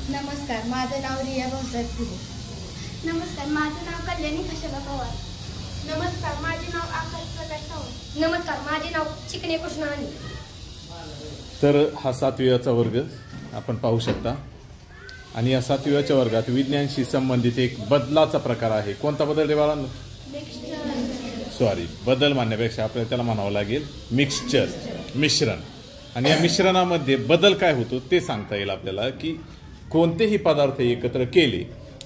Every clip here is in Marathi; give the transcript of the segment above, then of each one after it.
नमस्कार, माझं नाव रिया भाऊसाहेब फुले. नमस्कार, माझं नाव कल्याणी कशाला पवार. नमस्कार, माझे नाव आकाश प्रकाश सावंत. नमस्कार, माझे नाव चिकणे कृष्णा आणि. तर हा 7वीचा वर्ग आपण पाहू शकता आणि या 7वीच्या वर्गात विज्ञानशी संबंधित एक बदलाचा प्रकार आहे. कोणता बदल रे बाळांनो? सॉरी, बदल म्हणण्यापेक्षा आपल्याला त्याला म्हणावं लागेल मिक्सचर, मिश्रण. आणि या मिश्रणामध्ये बदल काय होतो ते सांगता येईल आपल्याला की कोणतेही पदार्थ एकत्र केले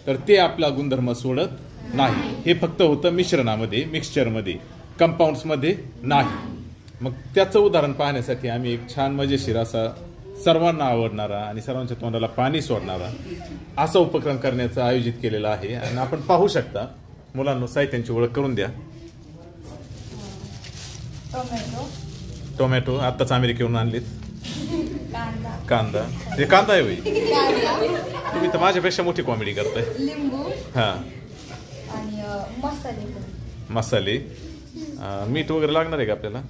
तर ते आपला गुणधर्म सोडत नाही. हे फक्त होतं मिश्रणामध्ये, मिक्सचरमध्ये, कंपाऊंड्समध्ये नाही. मग त्याचं उदाहरण पाहण्यासाठी आम्ही एक छान मजेशीर असा, सर्वांना आवडणारा आणि सर्वांच्या तोंडाला पाणी सोडणारा असा उपक्रम करण्याचं आयोजित केलेला आहे. आणि आपण पाहू शकता. मुलांना साहित्यांची ओळख करून द्या. टोमॅटो आत्ताच अमेरिकेहून आणलीत. कांदा, हे कांदा आहे. तुम्ही तर माझ्यापेक्षा मोठी कॉमेडी करताय. लिंबू हा, आणि मसाले. मीठ वगैरे लागणार आहे का आपल्याला?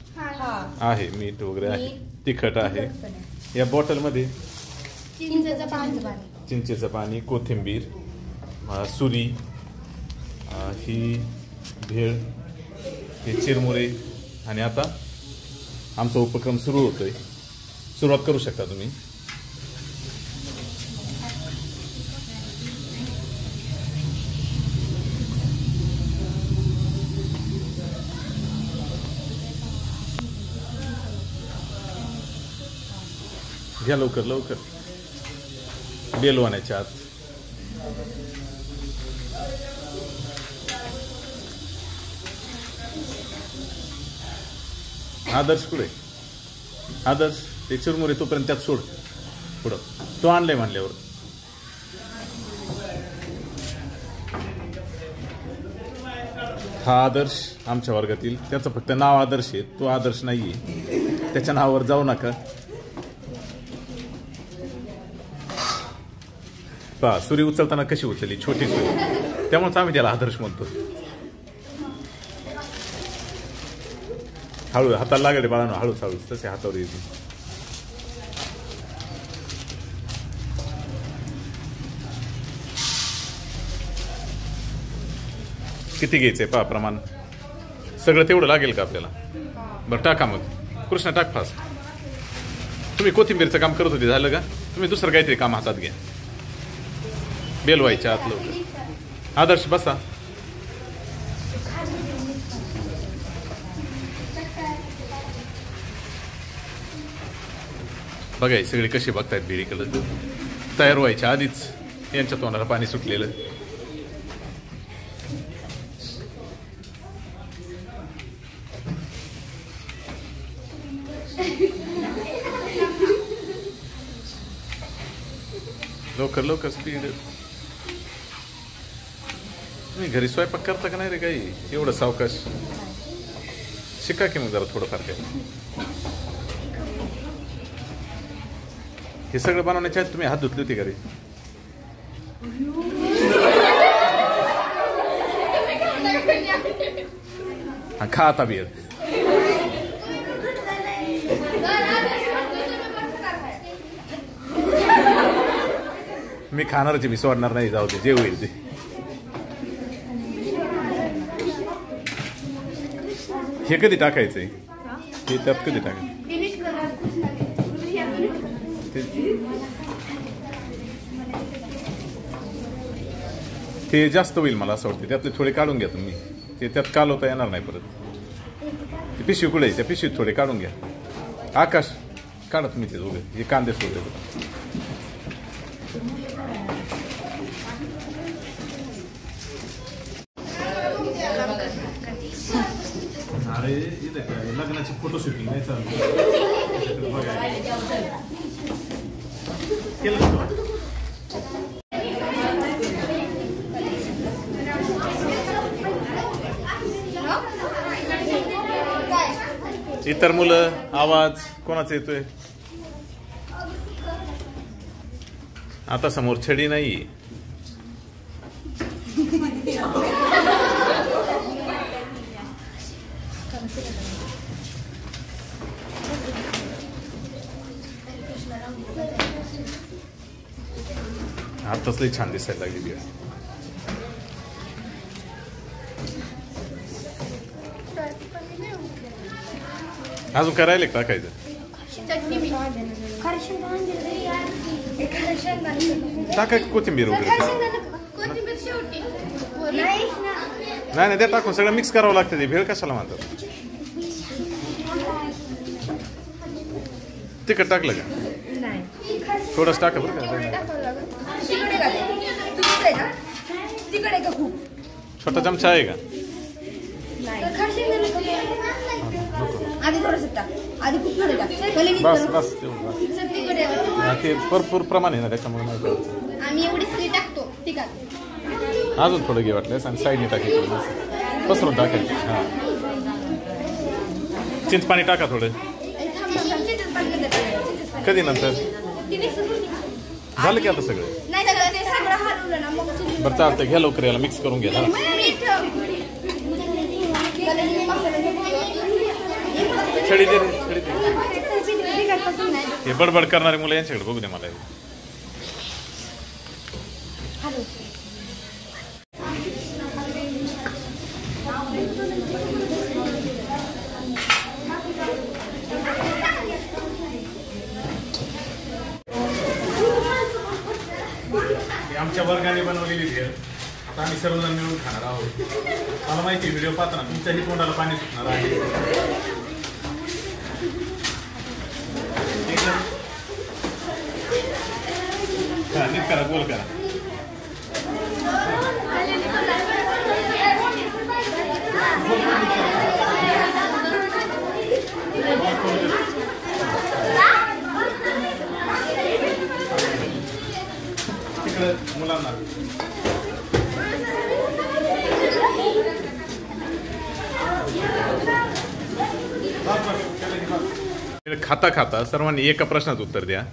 आहे, मीठ वगैरे आहे, तिखट आहे. या बॉटलमध्ये चिंचेचं पाणी, कोथिंबीर, सुरी, ही भेळ, हे चिरमुरे. आणि आता आमचा उपक्रम सुरू होतोय. सुरुवात करू शकता तुम्ही. घ्या लवकर लवकर, बेलवाण्याच्या आत. आदर्श कुठे? आदर्श, ते चिरमुरे तोपर्यंत त्यात सोड. पुढं तो आणलंय म्हणल्यावर. हा आदर्श आमच्या वर्गातील, त्याचं फक्त नाव आदर्श आहे, तो आदर्श नाहीये. त्याच्या नावावर जाऊ नका. पहा, सुरी उचलताना कशी उचलली, छोटी सुरी, त्यामुळेच आम्ही त्याला आदर्श म्हणतो. हळू, हाताला लागले बाळांनो, हळूच हळूच, तसे हातावर येते. किती घ्यायचंय पहा प्रमाण. सगळं तेवढं लागेल का आपल्याला? बरं टाका मग. कृष्णा टाक फास्ट. तुम्ही कोथिंबीरचं काम करत होते, झालं का? तुम्ही दुसरं काहीतरी काम हातात घ्या. बेल व्हायच्या आत लवकर. आदर्श बसा. बघा सगळे कसे बघतायत बिडीकडं. तयार व्हायच्या आधीच यांच्या तोंडाला पाणी सुटलेलं. लवकर लवकर स्पीड. तुम्ही घरी स्वयंपाक करता का नाही रे काही? एवढं सावकाश शिका की मग जरा थोडंफार काय. हे सगळं बनवण्याच्या आधी तुम्ही हात धुतले होते घरी? हा, खा आता बियर. मी खाणारच, मी सोडणार नाही. जाऊ दे, जे होईल ते. हे कधी टाकायचंय? हे त्यात कधी टाकायचं? ते जास्त होईल मला असं वाटतं. त्यातले थोडे काढून घ्या तुम्ही. ते त्यात कालवता येणार नाही परत. ते पिशवी कुठे? त्या पिशवीत थोडे काढून घ्या. आकाश, काढा तुम्ही ते दोघे. हे कांदे सोडले. अरे लग्नाची फोटो शूटिंग नाही चालू. इतर मुलं, आवाज कोणाचा येतोय? आता समोर छडी नाही. आताच लई छान दिसायला लागली भेळ. अजून करायला टाकायचं. चटणी मीठ टाका कोथिंबीर वगैरे. कोथिंबीर शेवटी नाही ते टाकून सगळं मिक्स करावं लागतं. ते भेळ कशाला म्हणतात. तिखट टाकलं का थोडंच टाका बरं का. छोटा चमचा आहे का. बस बस ते भरपूर प्रमाण आहे ना त्याच्यामुळे नाही करायचं. आम्ही एवढी टाकतो तिखट. अजून थोडं घे वाटल्यास आणि साईडने टाकायचं पसरून टाकायचं. हां चिंचपाणी टाका थोडं. कधी नंतर झालं की आता सगळं. बरं चालतं घ्या लवकर याला मिक्स करून घ्या. छडी दे छडी दे. हे बडबड करणारे मुलं यांच्याकडे बघू दे मला. आमच्या वर्गाने बनवलेली भेळ आता आम्ही सर्वजण मिळून खाणार आहोत. मला माहिती व्हिडिओ पाहताना तुमच्याही तोंडाला पाणी सुटणार आहे. नीट करा गोल करा. तिकडे मुलांना खाता खाता सर्वांनी एका प्रश्नाचं उत्तर द्या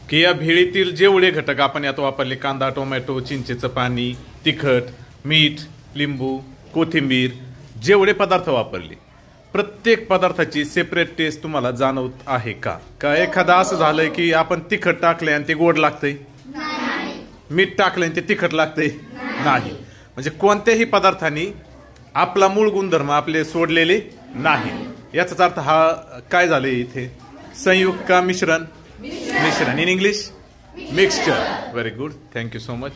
की या भेळीतील जेवढे घटक आपण यात वापरले कांदा टोमॅटो चिंचेचं पाणी तिखट मीठ लिंबू कोथिंबीर जेवढे पदार्थ वापरले प्रत्येक पदार्थाची सेपरेट टेस्ट तुम्हाला जाणवत आहे का. का एखादा असं झालंय की आपण तिखट टाकलंय आणि ते गोड लागतंय. मीठ टाकलंय आणि ते तिखट लागतंय. नाही. म्हणजे कोणत्याही पदार्थांनी आपला मूळ गुणधर्म आपले सोडलेले नाही. याचाच अर्थ हा काय झाले इथे संयुक्त का मिश्रण. In English mixture. Very good. Thank you so much.